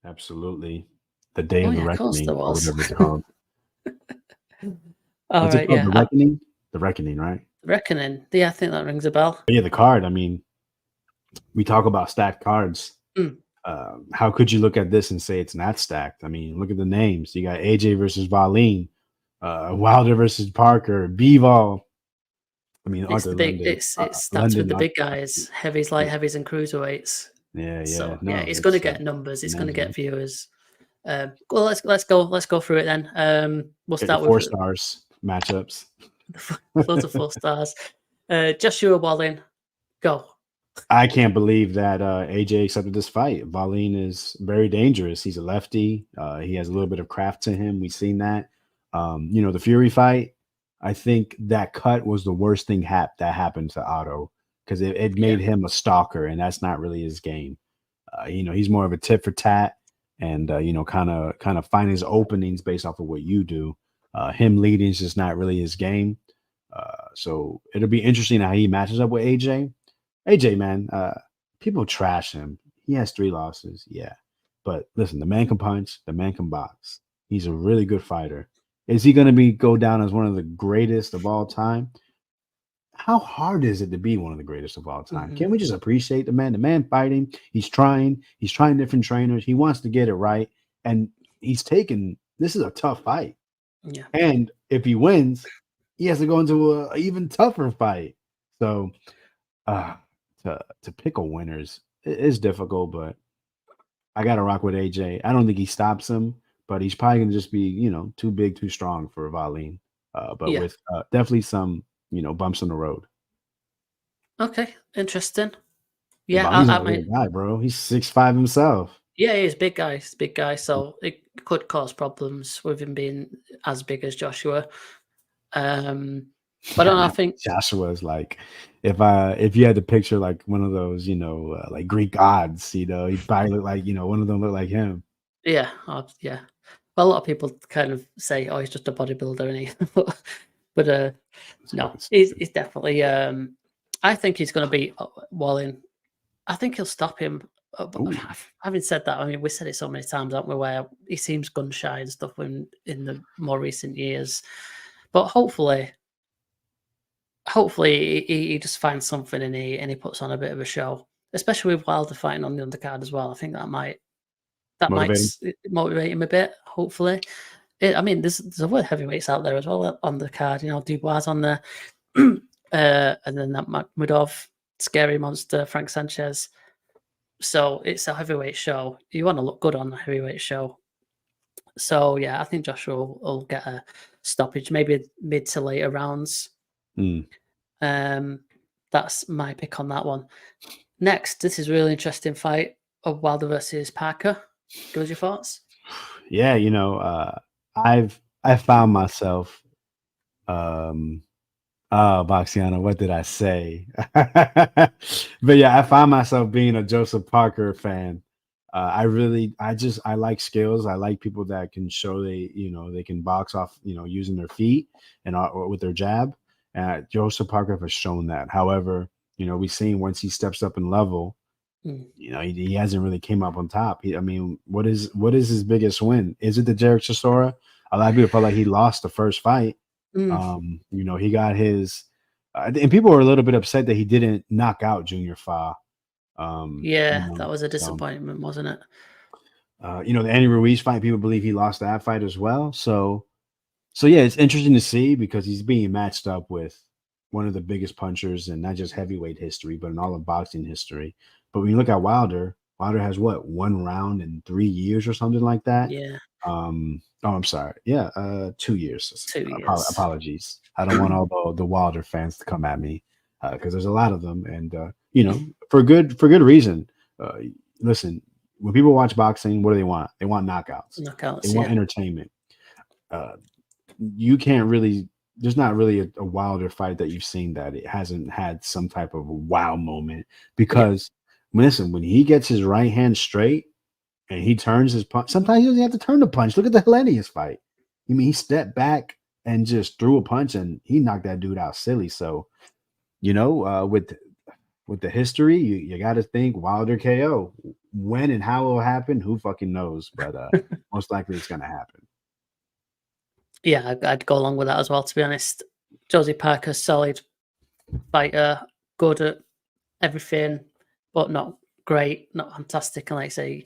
Absolutely. The Day Oh of the yeah, of course there Reckoning or was. whatever it's called. All What's it right, called? The yeah. Reckoning? The Reckoning, right? Reckoning. Yeah, I think that rings a bell. But yeah, the card. I mean, we talk about stacked cards. Mm, How could you look at this and say it's not stacked? I mean, look at the names. You got AJ versus Wallin, Wilder versus Parker, Bivol. I mean, it's Arthur the big. London. It's stacked with London. the big guys, heavies, light Yeah, heavies, and cruiserweights. yeah. So yeah, No, it's going to it's get numbers. It's going to get amazing. viewers. Well, let's go through it then. We'll Get your start with 4 stars matchups. loads of 4 stars. Joshua Wallin, go. I can't believe that AJ accepted this fight. Wallin is very dangerous. He's a lefty. He has a little bit of craft to him. We've seen that. The Fury fight, I think that cut was the worst thing that happened to Otto because it Yeah, made him a stalker, and that's not really his game. He's more of a tit for tat, and kind of find his openings based off of what you do. Him leading is just not really his game. So it'll be interesting how he matches up with AJ. AJ, man, people trash him. He has 3 losses, yeah. But listen, the man can punch, the man can box. He's a really good fighter. Is he going to go down as one of the greatest of all time? How hard is it to be one of the greatest of all time? hmm Can't we just appreciate the man? The man fighting, he's trying. He's trying different trainers. He wants to get it right, and he's taking. This is a tough fight, yeah, and if he wins, he has to go into a even tougher fight. So uh to pick a winners is difficult, but I gotta rock with AJ. I don't think he stops him, but he's probably gonna just be, too big, too strong for Valine. But yeah. with definitely some, bumps in the road. Okay, interesting. And Yeah, Valine's not I a little mean, guy, bro. He's 6'5" himself. yeah, he's a big guy. He's a big guy, so it could cause problems with him being as big as Joshua. But I don't know, I Man, think, Joshua is like, if you had to picture like one of those, like Greek gods, he'd probably look like, one of them look like him. yeah, yeah. Well, a lot of people kind of say, "Oh, he's just a bodybuilder," and he, but It's no, fucking he's stupid. definitely. I think he's going to beat Wallin. I think he'll stop him. But Ooh, having said that, I mean, we said it so many times, haven't we? Where he seems gun shy and stuff in the more recent years, but hopefully he just finds something and he puts on a bit of a show, especially with Wilder fighting on the undercard as well. I think that might motivating. motivate him a bit. Hopefully, I mean, there's other heavyweights out there as well on the card. Dubois on there, and then that Makhmudov, scary monster, Frank Sanchez. So it's a heavyweight show. You want to look good on a heavyweight show. So yeah, I think Joshua will get a stoppage, maybe mid to later rounds. Mm. Um, that's my pick on that one. Next, this is a really interesting fight of Wilder versus Parker. Give us your thoughts. Yeah, I found myself Boxiana, what did I say? But yeah, I find myself being a Joseph Parker fan. I like skills. I like people that can show they can box off, using their feet and or with their jab. Joseph Parker has shown that. However, we've seen once he steps up in level, Mm. he hasn't really came up on top. I mean, what is his biggest win? Is it the Jarek Chisora? A lot of people felt like he lost the first fight. Mm. He got his, and people were a little bit upset that he didn't knock out Junior Fa. Yeah, that was a So disappointment, wasn't it? the Andy Ruiz fight, people believe he lost that fight as well. So yeah, it's interesting to see because he's being matched up with one of the biggest punchers in not just heavyweight history, but in all of boxing history. But when you look at Wilder, Wilder has what, 1 round in 3 years or something like that. Yeah, Oh, I'm sorry. Yeah, 2 years. 2 years. Apologies. I don't want all the Wilder fans to come at me because there's a lot of them, and for good reason. Uh, Listen, when people watch boxing, what do they want? They want knockouts. They Knockouts, want yeah. entertainment. Uh, you can't really. There's not really a Wilder fight that you've seen that it hasn't had some type of wow moment Yeah. because listen, when he gets his right hand straight and he turns his punch. Sometimes he doesn't have to turn the punch. Look at the Hellenius fight. I mean, he stepped back and just threw a punch, and he knocked that dude out silly. So, with the history, you got to think Wilder KO. when and how it will happen, who fucking knows? But most likely it's gonna happen. Yeah, I'd go along with that as well. To be honest, Josie Parker, solid fighter, good at everything, but not great, not fantastic. And like I say,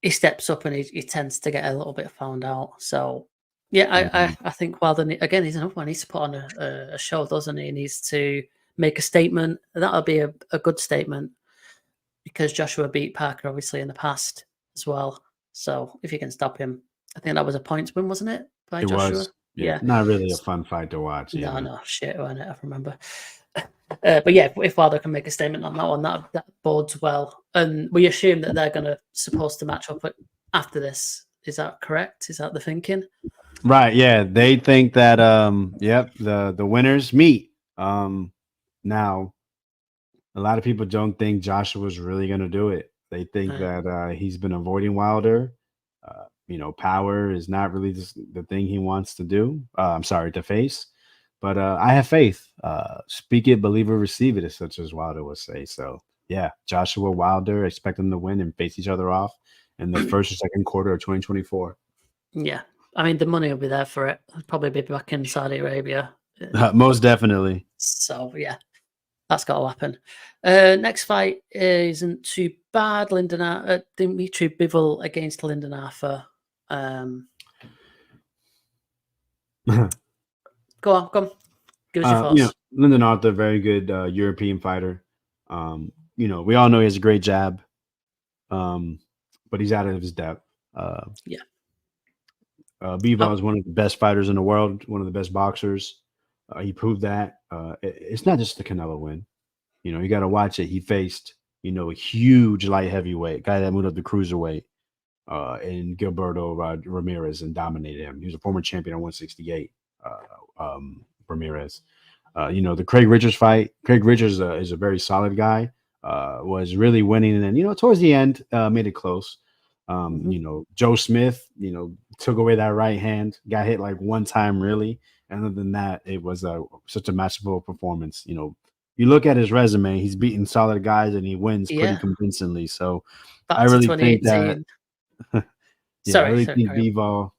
he steps up and he tends to get a little bit found out. So yeah, I think Wilder again, he's another one. He needs to put on a show, doesn't he? He needs to make a statement. That'll be a good statement because Joshua beat Parker obviously in the past as well. So if you can stop him, I think that was a points win, wasn't it? By It Joshua. was, yeah, not really a fun fight to watch. No, shit, wasn't it? I remember. But yeah, if Wilder can make a statement on that one, that bodes well. And we assume that they're supposed to match up after this. Is that correct? Is that the thinking? Right. Yeah, they think that yep, the winners meet. Now a lot of people don't think Joshua's really going to do it. They think that he's been avoiding Wilder. Power is not really the thing he wants to do. I'm sorry, to face. But I have faith. Speak it, believe it, receive it, as such as Wilder would say. So, yeah, Joshua Wilder, expect them to win and face each other off in the first or second quarter of 2024. Yeah. I mean, the money will be there for it. I'll probably be back in Saudi Arabia. Most definitely. So, yeah, that's got to happen. Next fight isn't too bad. Dimitri Bivol against Lyndon Arthur. Go on. Give us your thoughts. Lyndon Arthur, very good European fighter. We all know he has a great jab, but he's out of his depth. Bivol is one of the best fighters in the world, one of the best boxers. He proved that. It's not just the Canelo win. You got to watch it. He faced, a huge light heavyweight, guy that moved up to cruiserweight, and Gilberto Ramirez, and dominated him. He was a former champion at 168. Ramirez. The Craig Richards fight. Craig Richards is a very solid guy. Was really winning, and then towards the end made it close. Joe Smith, took away that right hand, got hit like one time really. And other than that, it was such a matchable performance. You look at his resume, he's beaten solid guys and he wins pretty convincingly. So I really think that I really think Bivol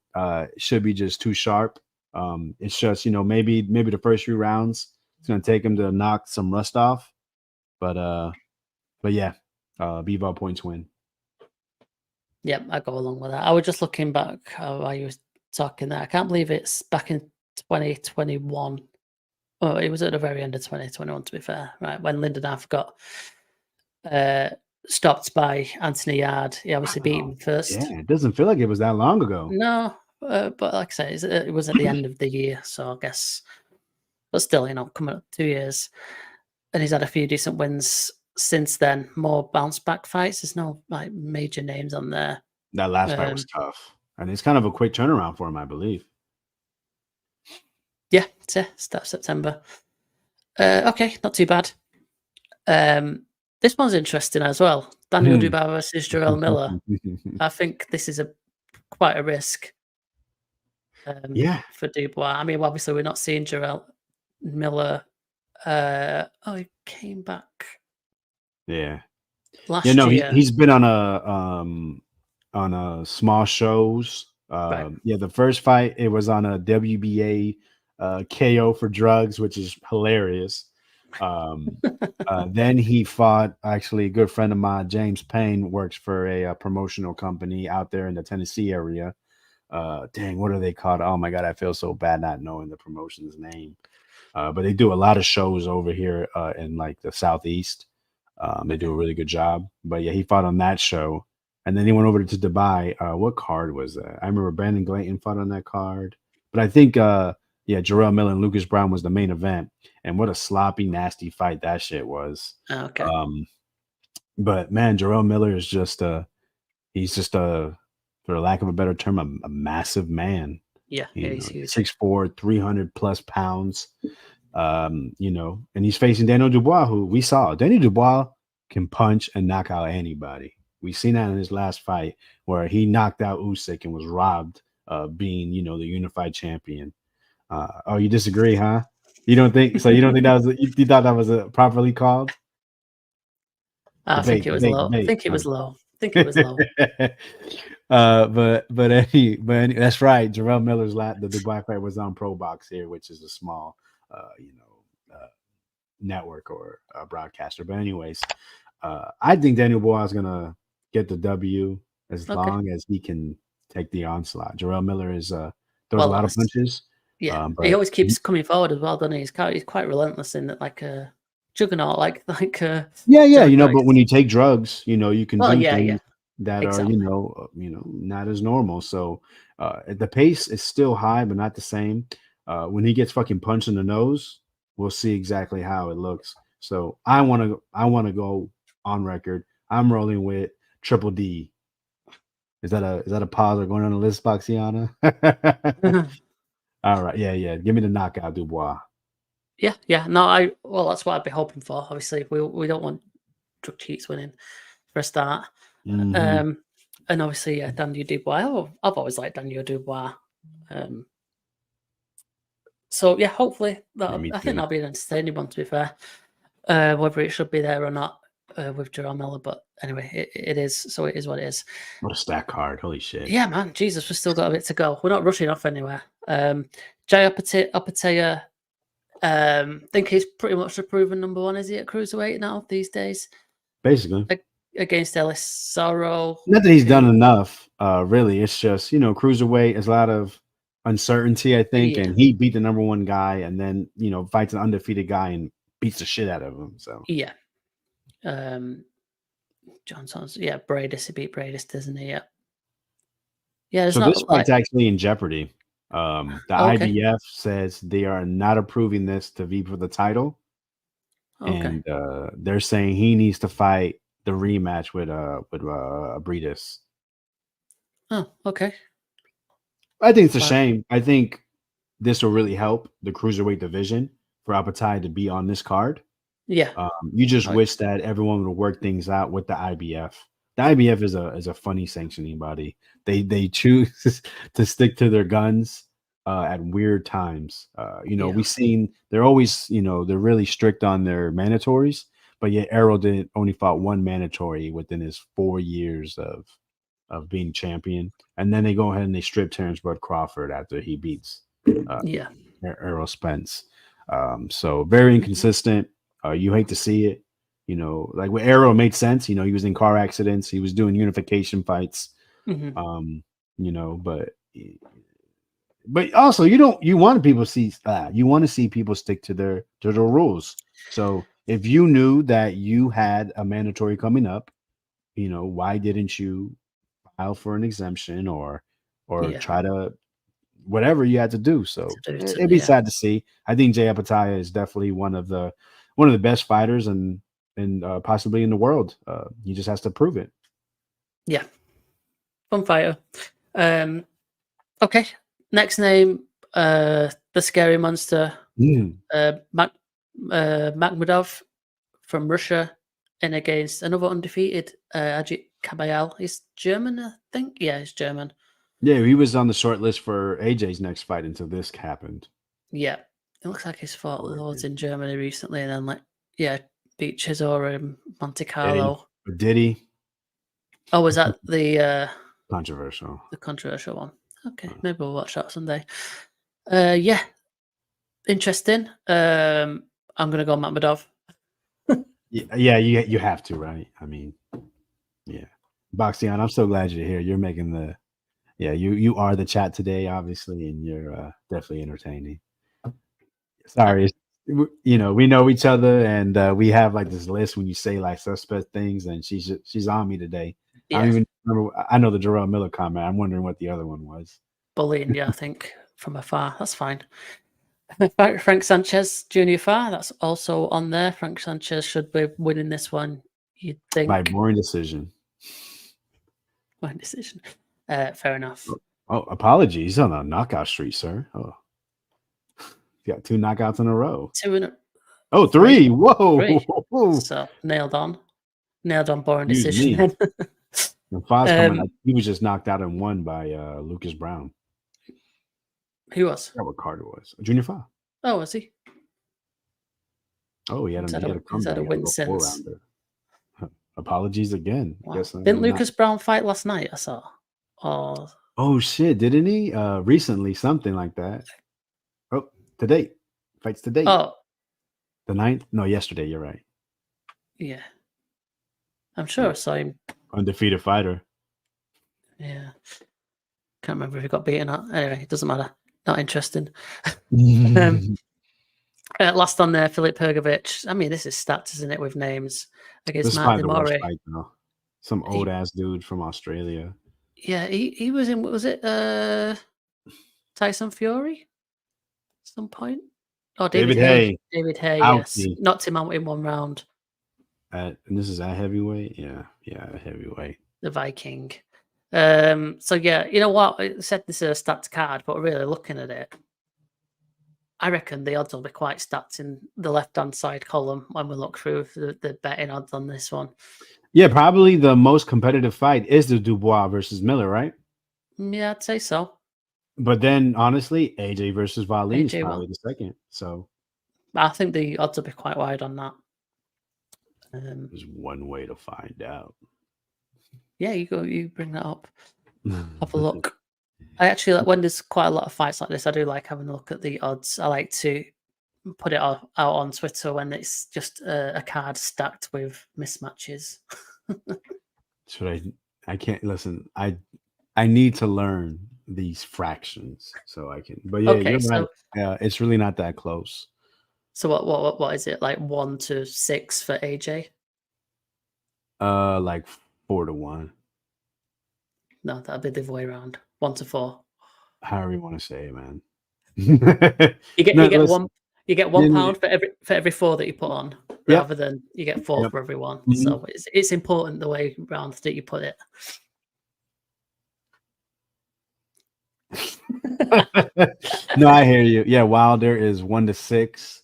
should be just too sharp. It's just, maybe the first few rounds it's gonna take him to knock some rust off. But yeah, Bivol points win. Yep, I go along with that. I was just looking back while you were talking there. I can't believe it's back in 2021. Oh, it was at the very end of 2021, to be fair, right? When Lyndon Arthur got stopped by Anthony Yard. He obviously beat him first. Yeah, it doesn't feel like it was that long ago. No, but like I say, it was at the end of the year, so I guess. But still, coming up 2 years, and he's had a few decent wins since then. More bounce back fights. There's no major names on there. That last fight was tough, and it's kind of a quick turnaround for him, I believe. Yeah, start September. Okay, not too bad. This one's interesting as well. Daniel Dubois versus Jarrell Miller. I think this is quite a risk. For Dubois. I mean, obviously, we're not seeing Jarrell Miller. He came back. Yeah. Last year. He's been on a small shows. Right. Yeah, the first fight it was on a WBA KO for drugs, which is hilarious. Then he fought actually a good friend of mine, James Payne, works for a promotional company out there in the Tennessee area. Dang, what are they called? Oh my God, I feel so bad not knowing the promotion's name. But they do a lot of shows over here in like the Southeast. They do a really good job. But yeah, he fought on that show. And then he went over to Dubai. What card was that? I remember Brandon Glayton fought on that card. But I think Jarrell Miller and Lucas Brown was the main event. And what a sloppy, nasty fight that shit was. Okay. But man, Jarrell Miller is he's just for lack of a better term, a massive man. Yeah, he's huge. 6'4", 300 plus pounds. And he's facing Daniel Dubois, who we saw. Daniel Dubois can punch and knock out anybody. We seen that in his last fight where he knocked out Usyk and was robbed of being, the unified champion. Oh, you disagree, huh? You don't think so? You don't think that was? You thought that was properly called? I think it was low. I think it was low. I think it was low. But that's right. Jarrell Miller's the Dubois fight was on Pro Box here, which is a small, network or broadcaster. But anyways, I think Daniel Bois is gonna get the W as long as he can take the onslaught. Jarrell Miller throws a lot of punches. Yeah, he always keeps coming forward as well, doesn't he? He's quite relentless in that, like a juggernaut, like yeah. But when you take drugs, you can do things that exactly. are not as normal. So the pace is still high, but not the same. When he gets fucking punched in the nose, we'll see exactly how it looks. So I want to go on record. I'm rolling with Triple D. Is that a pause or going on the list, Boxiana? All right, yeah. Give me the knockout, Dubois. Yeah. No, well, that's what I'd be hoping for. Obviously, we don't want drug cheats winning for a start. Mm-hmm. And obviously, Daniel Dubois. I've always liked Daniel Dubois. So yeah, hopefully I think that'll be an entertaining one. To be fair, whether it should be there or not with Jarrell Miller, but anyway, it is. So it is what it is. What a stack card! Holy shit! Yeah, man, Jesus, we've still got a bit to go. We're not rushing off anywhere. Jay Apatea, think he's pretty much the proven number one. Is he at cruiserweight now these days? Basically, against Ellis Sorrow. Not that he's done enough. Really, it's just cruiserweight is a lot of uncertainty, I think, and he beat the number one guy, and then fights an undefeated guy and beats the shit out of him. So yeah, Johnson's Bradis. He beat Bradis, doesn't he? Yeah. So this fight's actually in jeopardy. The IBF says they are not approving this to be for the title, and they're saying he needs to fight the rematch with Bradis. Oh, okay. I think it's a shame. I think this will really help the cruiserweight division for Apatai to be on this card. Yeah. You just wish that everyone would work things out with the IBF. The IBF is a funny sanctioning body. They choose to stick to their guns at weird times. We've seen they're always, they're really strict on their mandatories, but yet Errol only fought one mandatory within his 4 years of being champion. And then they go ahead and they strip Terrence Bud Crawford after he beats Errol Spence. So very inconsistent. You hate to see it. Like with Errol, it made sense. He was in car accidents. He was doing unification fights. But also you want people to see you want to see people stick to their rules. So if you knew that you had a mandatory coming up, why didn't you file for an exemption or try to whatever you had to do? So it'd be sad to see. I think Jay Apatai is definitely one of the best fighters and possibly in the world. He just has to prove it. Yeah, fun fighter. Okay, next name, the scary monster, Makhmudov from Russia, and against another undefeated Ajit Kabayel. He's German, I think. Yeah, he's German. Yeah, he was on the short list for AJ's next fight until this happened. Yeah, it looks like he's fought loads in Germany recently, and then beat Chisora in Monte Carlo. Did he? Oh, was that the controversial? The controversial one. Okay, maybe we'll watch that someday. Yeah, interesting. I'm gonna go Makhmudov. Yeah, you have to, right? I mean, yeah. Boxian, I'm so glad you're here. You're making the you are the chat today, obviously, and you're definitely entertaining. Sorry, we know each other, and we have like this list when you say like suspect things, and she's on me today. Yeah. I don't even remember. I know the Jarrell Miller comment. I'm wondering what the other one was. Bullying, I think from afar. That's fine. Frank Sanchez, Junior Far. That's also on there. Frank Sanchez should be winning this one. You'd think by boring decision. Boring decision. Fair enough. Oh, apologies on a knockout streak, sir. Oh. You got 2 knockouts in a row. 2 in a Oh, 3. Whoa. 3. So nailed on boring decision. He was just knocked out in 1 by Lucas Brown. Who was? I forgot what card it was. Junior Fa. Oh, was he? Oh, he had a comeback. Is that a win since? apologies again. I Wow. guess Didn't I'm not. Lucas Brown fight last night? I saw. Oh, Oh shit! Didn't he? Recently, something like that. Oh, to date, fights to date. oh, The ninth? No, yesterday. You're right. yeah. I'm sure Yeah, I saw him. undefeated fighter. Yeah. Can't remember if he got beaten up. Anyway, it doesn't matter. Not interesting. This Last on there, Filip Pergovic. I mean, this is stats, isn't it, with names against is Matt probably the worst Demore. fight though. Some old ass dude from Australia. Yeah, he was in. What was it? Tyson Fury. At some point. Oh, David David Hay. Hay, David Hay. Yes, ouchie. knocked him out in one round. And this is at heavyweight. Yeah, heavyweight. The Viking. So yeah, you know what? I said this is a stats card, but really looking at it, I reckon the odds will be quite stacked in the left-hand side column when we look through the betting odds on this one. Yeah, probably the most competitive fight is the Dubois versus Miller, right? Yeah, I'd say so. But then, honestly, AJ versus Wallin is AJ probably will. the second. So I think the odds will be quite wide on that. there's one way to find out. Yeah, you bring that up. Have a look. I actually, when there's quite a lot of fights like this, I do like having a look at the odds. I like to put it out on Twitter when it's just a card stacked with mismatches. Should I can't listen. I need to learn these fractions so I can. But yeah, Okay, you're right. so It's really not that close. so what is it, like 1 to 6 for AJ? Like 4-1. No, that'd be the other way around. 1 to 4. However you want to say it, man. You get No, you get listen, one you get £1 for every 4 that you put on, Yep. rather than you get 4 Yep. for every one. Mhm. So it's important the way round that you put it. No, I hear you. Yeah, Wilder is 1 to 6.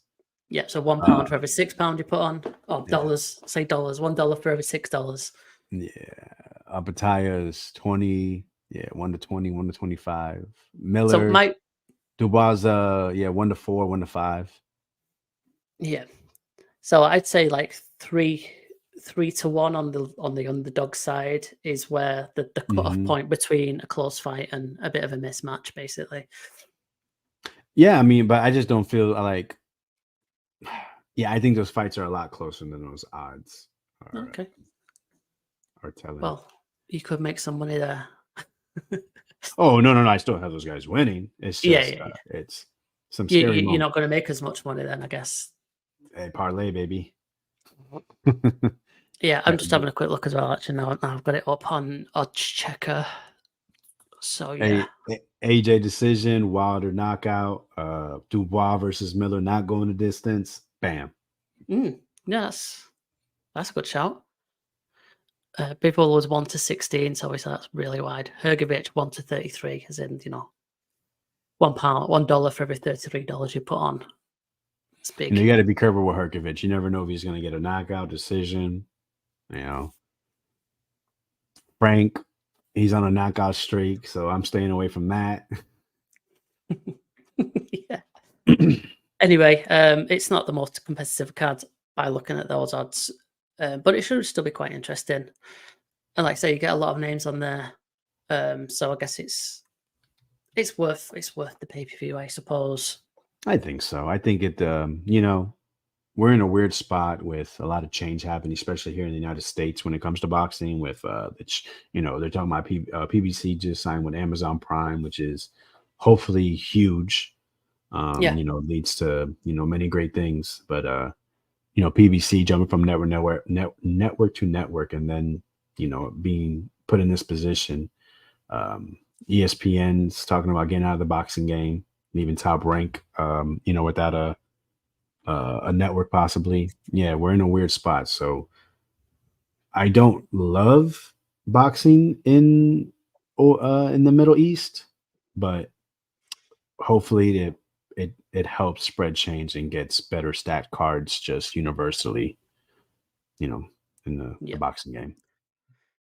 Yeah, so £1 for every £6 you put on. Oh, Yeah. dollars. Say dollars. $1 for every $6. Yeah. Bataya is 20. Yeah, 1 to 20, 1 to 25. Miller, So Dubois, 1 to 4, 1 to 5. yeah. So I'd say like 3 to 1 on the underdog side is where the cut-off point between a close fight and a bit of a mismatch, basically. Yeah, I mean, but I just don't feel like. Yeah, I think those fights are a lot closer than those odds Okay. are telling. Well, you could make some money there. Oh no! I still have those guys winning. It's just Yeah. it's some scary. You're not going to make as much money then, I guess. Hey, parlay, baby. Yeah, I'm just having a quick look as well. Actually, now I've got it up on Odds Checker. So yeah, AJ decision, Wilder knockout, Dubois versus Miller not going the distance. Bam. Yes, that's a good shout. People was 1 to 16, so obviously that's really wide. Hergovic 1 to 33, as in $1 for every $33 you put on. It's big. You got to be careful with Herkovic. You never know if he's going to get a knockout decision. Frank, he's on a knockout streak, so I'm staying away from that. Yeah. Anyway, it's not the most competitive card by looking at those odds, but it should still be quite interesting. And like I say, you get a lot of names on there, so I guess it's worth the pay-per-view, I suppose. I think so. I think it. We're in a weird spot with a lot of change happening, especially here in the United States when it comes to boxing. With they're talking about PBC just signed with Amazon Prime, which is hopefully huge. Leads to many great things. But PBC jumping from network to network, and then being put in this position. ESPN's talking about getting out of the boxing game, and even Top Rank. Without a network possibly. Yeah, we're in a weird spot. So I don't love boxing in the Middle East, but hopefully it helps spread change and gets better stat cards just universally, in the boxing game.